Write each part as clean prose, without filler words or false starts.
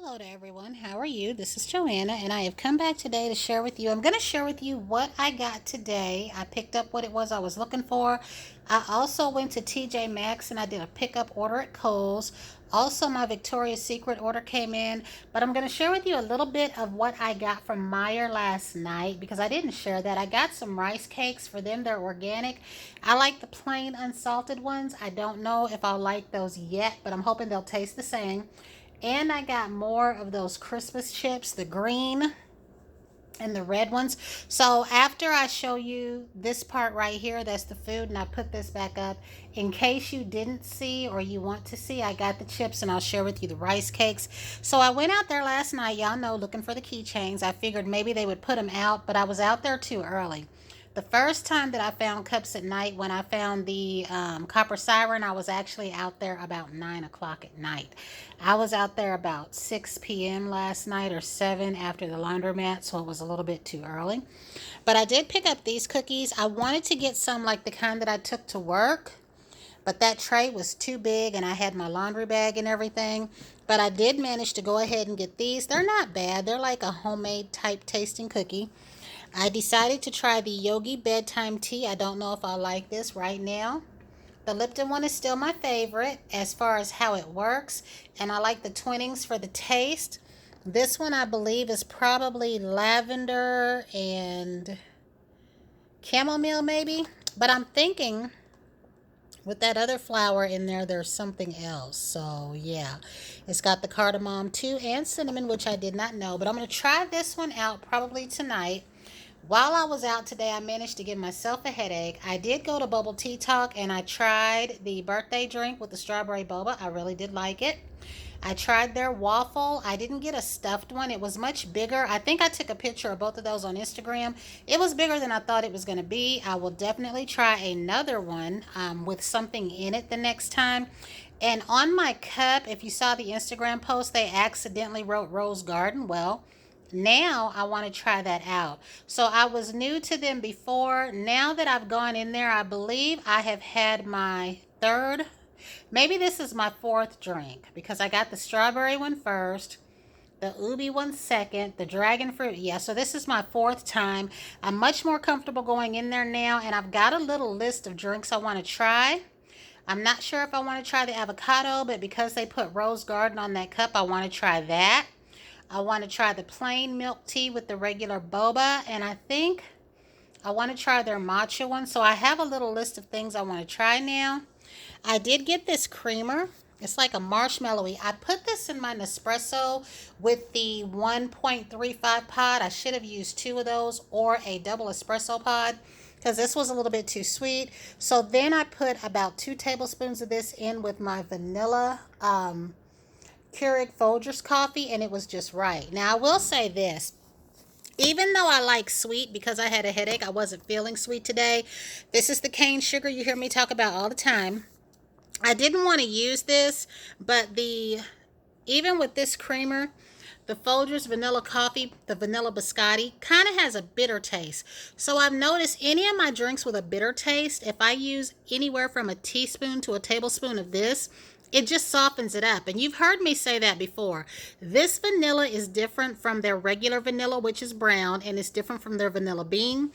Hello to everyone. How are you? This is Joanna, and I have come back today to share with you. I'm going to share with you what I got today. I picked up what it was I was looking for. I also went to TJ Maxx and I did a pickup order at Kohls. Also, my Victoria's Secret order came in, but I'm going to share with you a little bit of what I got from Meyer last night because I didn't share that. I got some rice cakes for them. They're organic. I like the plain unsalted ones. I don't know if I'll like those yet, but I'm hoping they'll taste the same. And I got more of those Christmas chips, the green and the red ones. So after I show you this part right here, that's the food, and I put this back up, in case you didn't see or you want to see, I got the chips and I'll share with you the rice cakes. So I went out there last night, y'all know, looking for the keychains. I figured maybe they would put them out, but I was out there too early. The first time that I found cups at night, when I found the copper siren, I was actually out there about 9 o'clock at night. I was out there about 6 p.m. last night or 7 after the laundromat, so it was a little bit too early. But I did pick up these cookies. I wanted to get some like the kind that I took to work, but that tray was too big and I had my laundry bag and everything. But I did manage to go ahead and get these. They're not bad. They're like a homemade type tasting cookie. I decided to try the Yogi Bedtime Tea. I don't know if I like this right now. The Lipton one is still my favorite as far as how it works, and I like the Twinings for the taste. This one I believe is probably lavender and chamomile maybe, but I'm thinking with that other flower in there, there's something else. So yeah, it's got the cardamom too and cinnamon, which I did not know, but I'm going to try this one out probably tonight. While I was out today, I managed to give myself a headache. I did go to Bubble Tea Talk and I tried the birthday drink with the strawberry boba. I really did like it. I tried their waffle. I didn't get a stuffed one. It was much bigger. I think I took a picture of both of those on Instagram. It was bigger than I thought it was going to be. I will definitely try another one with something in it the next time. And on my cup, if you saw the Instagram post, they accidentally wrote Rose Garden. Well, now I want to try that out. So I was new to them before. Now that I've gone in there, I believe I have had my third, maybe this is my fourth drink because I got the strawberry one first, the ubi one second, the dragon fruit. Yeah, so this is my fourth time. I'm much more comfortable going in there now, and I've got a little list of drinks I want to try. I'm not sure if I want to try the avocado, but because they put Rose Garden on that cup, I want to try that. I want to try the plain milk tea with the regular boba, and I think I want to try their matcha one. So I have a little list of things I want to try now. I did get this creamer. It's like a marshmallowy. I put this in my Nespresso with the 1.35 pod. I should have used two of those or a double espresso pod because this was a little bit too sweet. So then I put about 2 tablespoons of this in with my vanilla Keurig Folgers coffee, and it was just right. Now, I will say this. Even though I like sweet because I had a headache, I wasn't feeling sweet today. This is the cane sugar you hear me talk about all the time. I didn't want to use this, but even with this creamer, the Folgers vanilla coffee, the vanilla biscotti, kind of has a bitter taste. So I've noticed any of my drinks with a bitter taste, if I use anywhere from a teaspoon to a tablespoon of this, it just softens it up. And you've heard me say that before. This vanilla is different from their regular vanilla, which is brown, and it's different from their vanilla bean.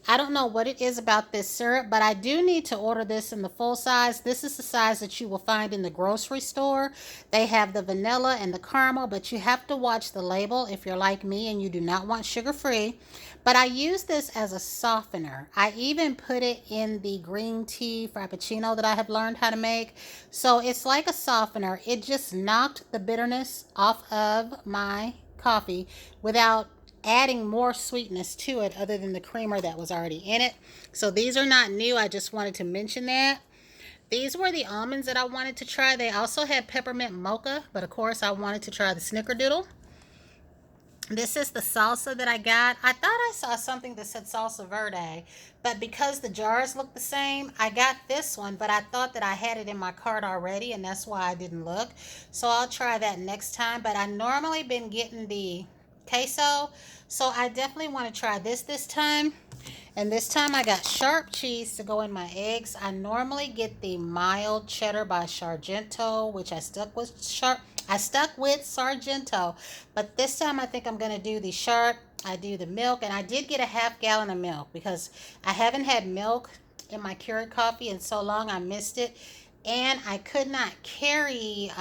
I don't know what it is about this syrup, but I do need to order this in the full size. This is the size that you will find in the grocery store. They have the vanilla and the caramel, but you have to watch the label if you're like me and you do not want sugar-free. But I use this as a softener. I even put it in the green tea frappuccino that I have learned how to make. So it's like a softener. It just knocked the bitterness off of my coffee without adding more sweetness to it other than the creamer that was already in it. So these are not new. I just wanted to mention that. These were the almonds that I wanted to try. They also had peppermint mocha, but of course I wanted to try the snickerdoodle. This is the salsa that I got. I thought I saw something that said salsa verde, but because the jars look the same, I got this one, but I thought that I had it in my cart already, and that's why I didn't look. So I'll try that next time, but I normally been getting the queso, so I definitely want to try this time. And this time I got sharp cheese to go in my eggs. I normally get the mild cheddar by Sargento, which I stuck with sharp. I stuck with Sargento, but this time I think I'm going to do the sharp. I do the milk, and I did get a half-gallon of milk because I haven't had milk in my Keurig coffee in so long. I missed it, and I could not carry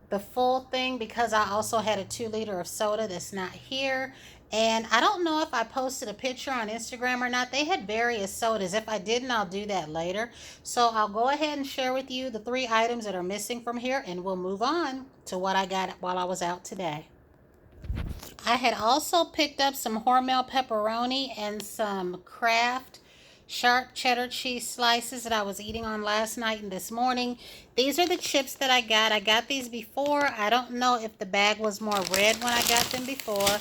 the full thing because I also had a 2 liter of soda that's not here. And I don't know if I posted a picture on Instagram or not. They had various sodas. If I didn't, I'll do that later. So I'll go ahead and share with you the 3 items that are missing from here, and we'll move on to what I got while I was out today. I had also picked up some Hormel pepperoni and some Kraft sharp cheddar cheese slices that I was eating on last night and this morning. These are the chips that I got. I got these before. I don't know if the bag was more red when I got them before.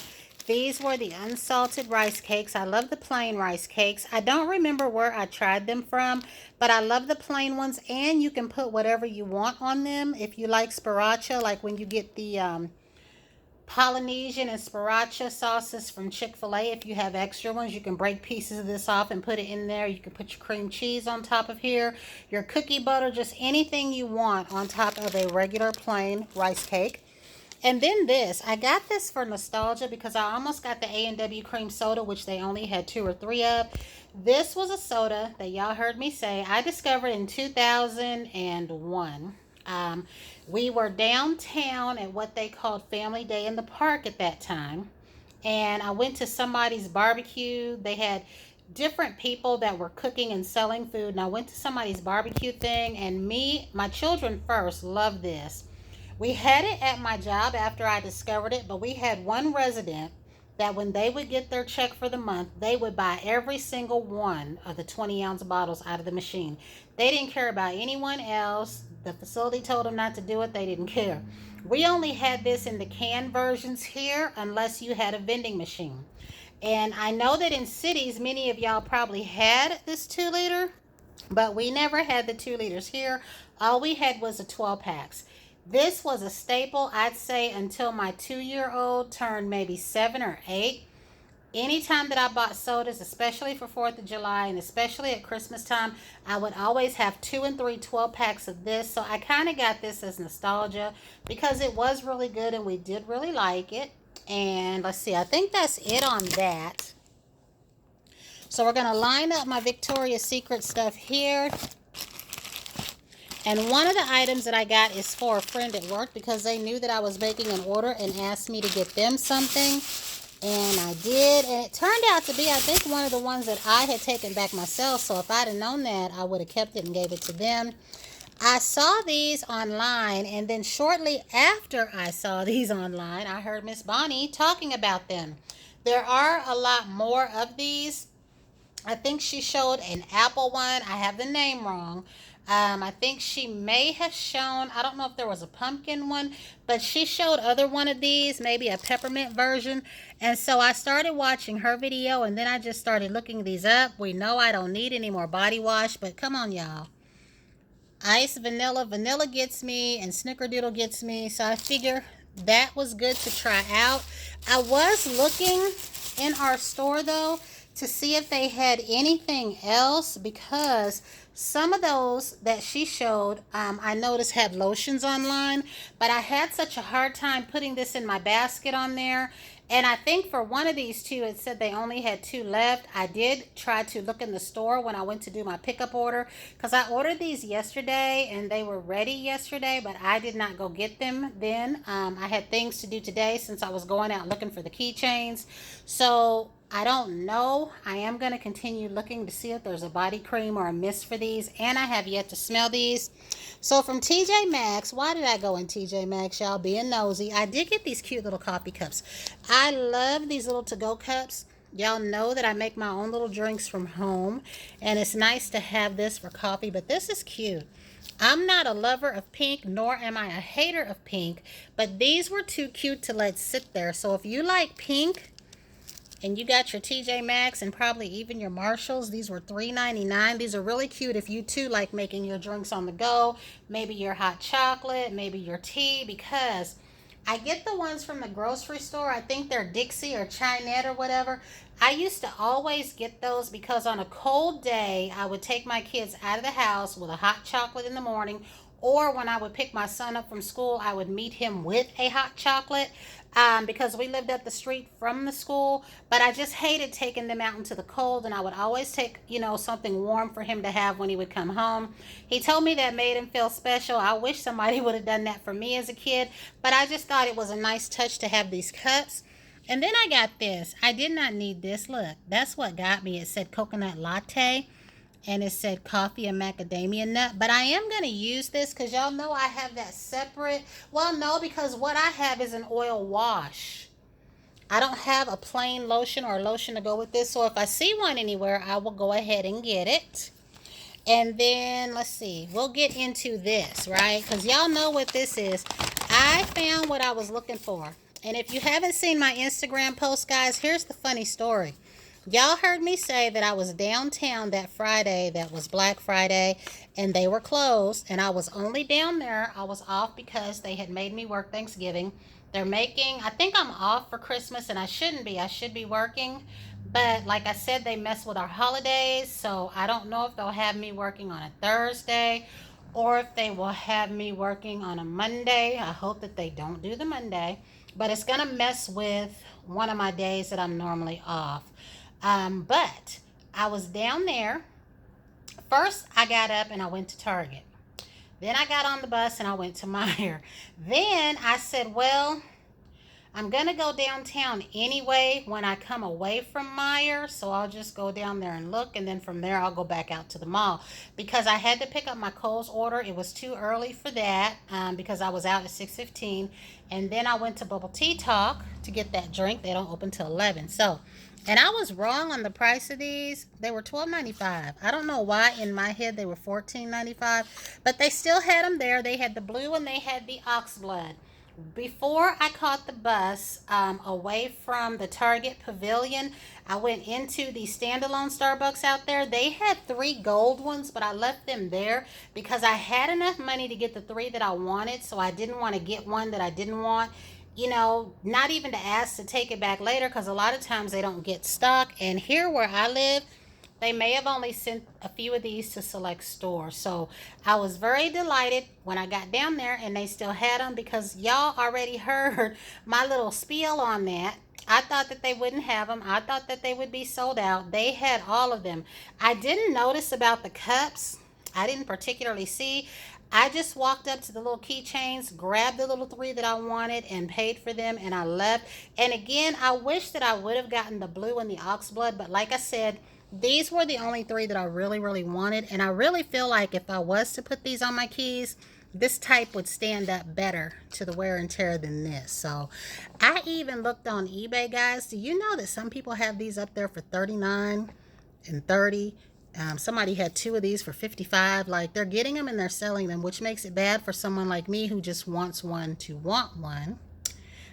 These were the unsalted rice cakes. I love the plain rice cakes. I don't remember where I tried them from, but I love the plain ones, and you can put whatever you want on them. If you like sriracha, like when you get the Polynesian and sriracha sauces from Chick-fil-A. If you have extra ones, you can break pieces of this off and put it in there. You can put your cream cheese on top of here, your cookie butter, just anything you want on top of a regular plain rice cake. And then this, I got this for nostalgia because I almost got the A&W cream soda, which they only had 2 or 3 of. This was a soda that y'all heard me say I discovered in 2001. We were downtown at what they called Family Day in the Park at that time. And I went to somebody's barbecue. They had different people that were cooking and selling food. And I went to somebody's barbecue thing. And my children first, loved this. We had it at my job after I discovered it. But we had one resident that when they would get their check for the month, they would buy every single one of the 20-ounce bottles out of the machine. They didn't care about anyone else. The facility told them not to do it. They didn't care. We only had this in the canned versions here unless you had a vending machine. And I know that in cities, many of y'all probably had this 2 liter, but we never had the 2 liters here. All we had was the 12 packs. This was a staple, I'd say, until my 2-year-old turned maybe 7 or 8. Anytime that I bought sodas, especially for 4th of July and especially at Christmas time, I would always have 2 and 3 12-packs of this. So I kind of got this as nostalgia because it was really good and we did really like it. And let's see, I think that's it on that. So we're going to line up my Victoria's Secret stuff here. And one of the items that I got is for a friend at work because they knew that I was making an order and asked me to get them something. And I did. And it turned out to be, I think, one of the ones that I had taken back myself. So if I'd have known that, I would have kept it and gave it to them. I saw these online. And then shortly after I saw these online, I heard Miss Bonnie talking about them. There are a lot more of these. I think she showed an apple one. I have the name wrong. I think she may have shown, I don't know if there was a pumpkin one, but she showed other one of these, maybe a peppermint version. And so I started watching her video and then I just started looking these up. We know I don't need any more body wash, but come on, y'all. Ice vanilla. Vanilla gets me and snickerdoodle gets me. So I figure that was good to try out. I was looking in our store though to see if they had anything else because some of those that she showed, I noticed had lotions online, but I had such a hard time putting this in my basket on there. And I think for one of these two, it said they only had 2 left. I did try to look in the store when I went to do my pickup order because I ordered these yesterday and they were ready yesterday, but I did not go get them then. I had things to do today since I was going out looking for the keychains. So I don't know. I am going to continue looking to see if there's a body cream or a mist for these. And I have yet to smell these. So from TJ Maxx, why did I go in TJ Maxx, y'all? Being nosy. I did get these cute little coffee cups. I love these little to-go cups. Y'all know that I make my own little drinks from home. And it's nice to have this for coffee. But this is cute. I'm not a lover of pink, nor am I a hater of pink. But these were too cute to let sit there. So if you like pink and you got your TJ Maxx and probably even your Marshalls, these were $3.99. These are really cute if you too like making your drinks on the go, maybe your hot chocolate, maybe your tea, because I get the ones from the grocery store. I think they're Dixie or Chinette or whatever. I used to always get those because on a cold day, I would take my kids out of the house with a hot chocolate in the morning Or when I would pick my son up from school, I would meet him with a hot chocolate, because we lived up the street from the school. But I just hated taking them out into the cold, and I would always take, something warm for him to have when he would come home. He told me that made him feel special. I wish somebody would have done that for me as a kid, but I just thought it was a nice touch to have these cups. And then I got this. I did not need this. Look, that's what got me. It said coconut latte, and it said coffee and macadamia nut. But I am going to use this because y'all know I have that separate. Well, no, because what I have is an oil wash. I don't have a plain lotion or lotion to go with this. So if I see one anywhere, I will go ahead and get it. And then, let's see, we'll get into this, right? Because y'all know what this is. I found what I was looking for. And if you haven't seen my Instagram post, guys, here's the funny story. Y'all heard me say that I was downtown that Friday, that was Black Friday, and they were closed, and I was only down there. I was off because they had made me work Thanksgiving. I think I'm off for Christmas, and I shouldn't be. I should be working. But like I said, they mess with our holidays, so I don't know if they'll have me working on a Thursday or if they will have me working on a Monday. I hope that they don't do the Monday, but it's going to mess with one of my days that I'm normally off. But I was down there. First, I got up and I went to Target. Then I got on the bus and I went to Meijer. Then I said, well, I'm going to go downtown anyway when I come away from Meijer, so I'll just go down there and look, and then from there I'll go back out to the mall because I had to pick up my Kohls order. It was too early for that because I was out at 6:15, and then I went to Bubble Tea Talk to get that drink. They don't open till 11, so... And I was wrong on the price of these. They were $12.95. I don't know why in my head they were $14.95, but they still had them there. They had the blue and they had the oxblood. Before I caught the bus away from the Target Pavilion, I went into the standalone Starbucks out there. They had 3 gold ones, but I left them there because I had enough money to get the 3 that I wanted, so I didn't want to get one that I didn't want. Not even to ask to take it back later because a lot of times they don't get stock. And here where I live, they may have only sent a few of these to select stores. So I was very delighted when I got down there and they still had them because y'all already heard my little spiel on that. I thought that they wouldn't have them. I thought that they would be sold out. They had all of them. I didn't notice about the cups. I didn't particularly see. I just walked up to the little keychains, grabbed the little 3 that I wanted and paid for them, and I left. And again, I wish that I would have gotten the blue and the oxblood, but like I said, these were the only 3 that I really, really wanted. And I really feel like if I was to put these on my keys, this type would stand up better to the wear and tear than this. So I even looked on eBay, guys. Do you know that some people have these up there for $39 and $30? Somebody had 2 of these for $55. Like, they're getting them and they're selling them, which makes it bad for someone like me who just wants one to want one.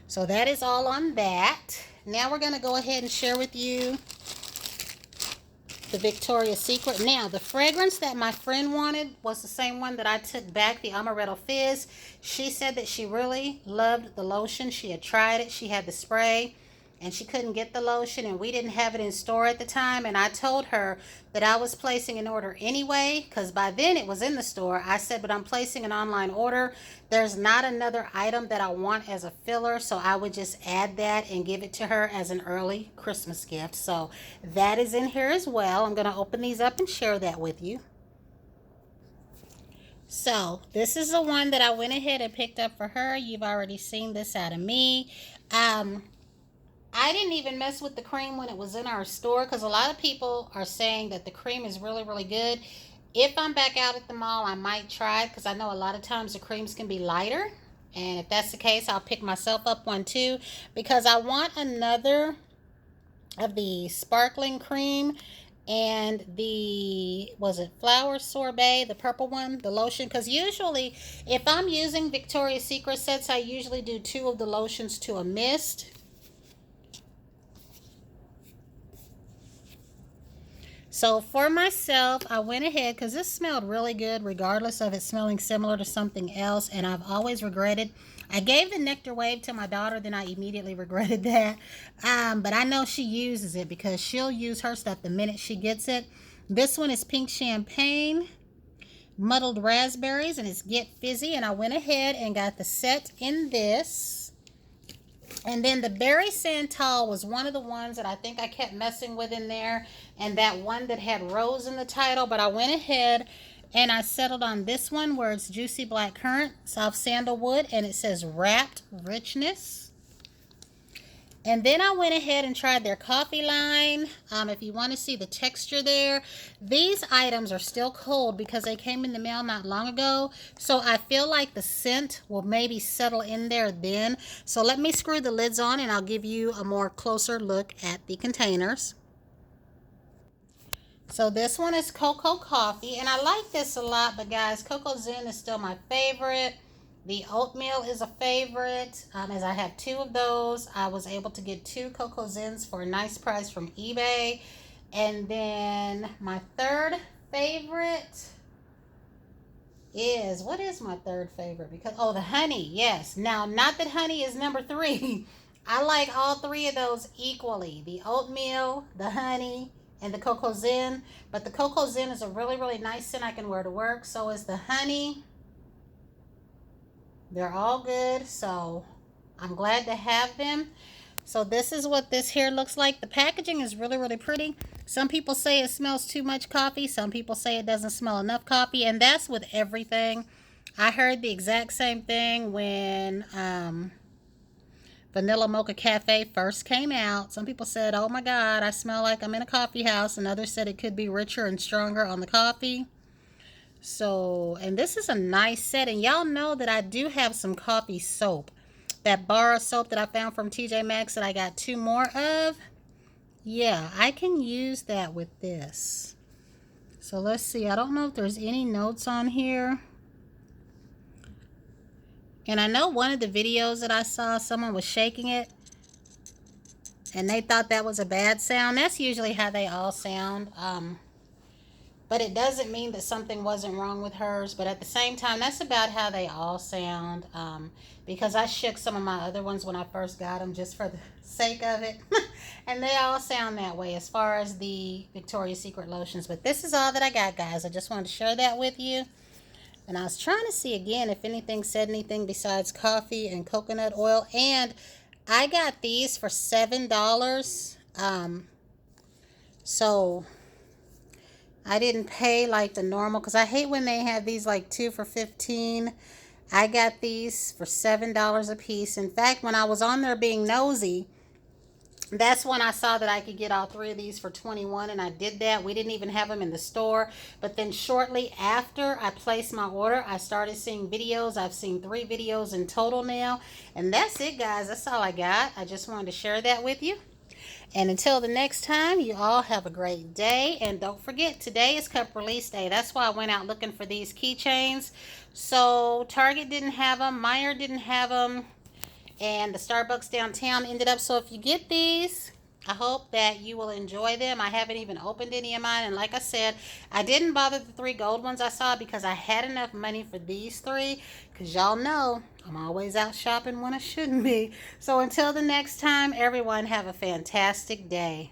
So that is all on that. Now we're going to go ahead and share with you the Victoria's Secret. Now, the fragrance that my friend wanted was the same one that I took back, the Amaretto Fizz. She said that she really loved the lotion. She had tried it. She had the spray, and she couldn't get the lotion, and we didn't have it in store at the time. And I told her that I was placing an order anyway, because by then it was in the store. I said, but I'm placing an online order. There's not another item that I want as a filler, so I would just add that and give it to her as an early Christmas gift. So that is in here as well. I'm going to open these up and share that with you. So this is the one that I went ahead and picked up for her. You've already seen this out of me. I didn't even mess with the cream when it was in our store because a lot of people are saying that the cream is really, really good. If I'm back out at the mall, I might try it because I know a lot of times the creams can be lighter. And if that's the case, I'll pick myself up one too because I want another of the sparkling cream and the, was it flower sorbet, the purple one, the lotion? Because usually if I'm using Victoria's Secret sets, I usually do 2 of the lotions to a mist. So for myself, I went ahead because this smelled really good regardless of it smelling similar to something else. And I've always regretted. I gave the Nectar Wave to my daughter, then I immediately regretted that. But I know she uses it because she'll use her stuff the minute she gets it. This one is Pink Champagne. muddled raspberries, and it's Get Fizzy, and I went ahead and got the set in this. And then the berry santal was one of the ones that I think I kept messing with in there, and that one that had rose in the title, but I went ahead and I settled on this one where it's juicy black currant, soft sandalwood, and it says wrapped richness. And then I went ahead and tried their coffee line. If you want to see the texture there, these items are still cold because they came in the mail not long ago. So I feel like the scent will maybe settle in there then. So let me screw the lids on and I'll give you a more closer look at the containers. So this one is Cocoa Coffee, and I like this a lot, but guys, Cocoa Zen is still my favorite. The oatmeal is a favorite, as I have 2 of those. I was able to get 2 Cocoa Zens for a nice price from eBay. And then my third favorite is, what is my third favorite? Because, oh, the honey, yes. Now, not that honey is number 3. I like all 3 of those equally. The oatmeal, the honey, and the Cocoa Zen. But the Cocoa Zen is a really, really nice scent I can wear to work. So is the honey. They're all good, so I'm glad to have them. So this is what this here looks like. The packaging is really, really pretty. Some people say it smells too much coffee. Some people say it doesn't smell enough coffee, and that's with everything. I heard the exact same thing when Vanilla Mocha Cafe first came out. Some people said, oh my God, I smell like I'm in a coffee house, and others said it could be richer and stronger on the coffee. So, and this is a nice set, and y'all know that I do have some coffee soap. That bar of soap that I found from TJ Maxx that I got 2 more of. Yeah, I can use that with this. So let's see. I don't know if there's any notes on here. And I know one of the videos that I saw, someone was shaking it, and they thought that was a bad sound. That's usually how they all sound. But it doesn't mean that something wasn't wrong with hers. But at the same time, that's about how they all sound. Because I shook some of my other ones when I first got them just for the sake of it. And they all sound that way as far as the Victoria's Secret lotions. But this is all that I got, guys. I just wanted to share that with you. And I was trying to see again if anything said anything besides coffee and coconut oil. And I got these for $7. So I didn't pay like the normal, because I hate when they have these like 2 for $15. I got these for $7 a piece. In fact, when I was on there being nosy, that's when I saw that I could get all 3 of these for $21, and I did that. We didn't even have them in the store. But then shortly after I placed my order, I started seeing videos. I've seen 3 videos in total now. And that's it, guys. That's all I got. I just wanted to share that with you. And until the next time, you all have a great day. And don't forget, today is cup release day. That's why I went out looking for these keychains. So Target didn't have them. Meijer didn't have them. And the Starbucks downtown ended up. So if you get these, I hope that you will enjoy them. I haven't even opened any of mine. And like I said, I didn't bother the 3 gold ones I saw because I had enough money for these 3. Because y'all know I'm always out shopping when I shouldn't be. So until the next time, everyone have a fantastic day.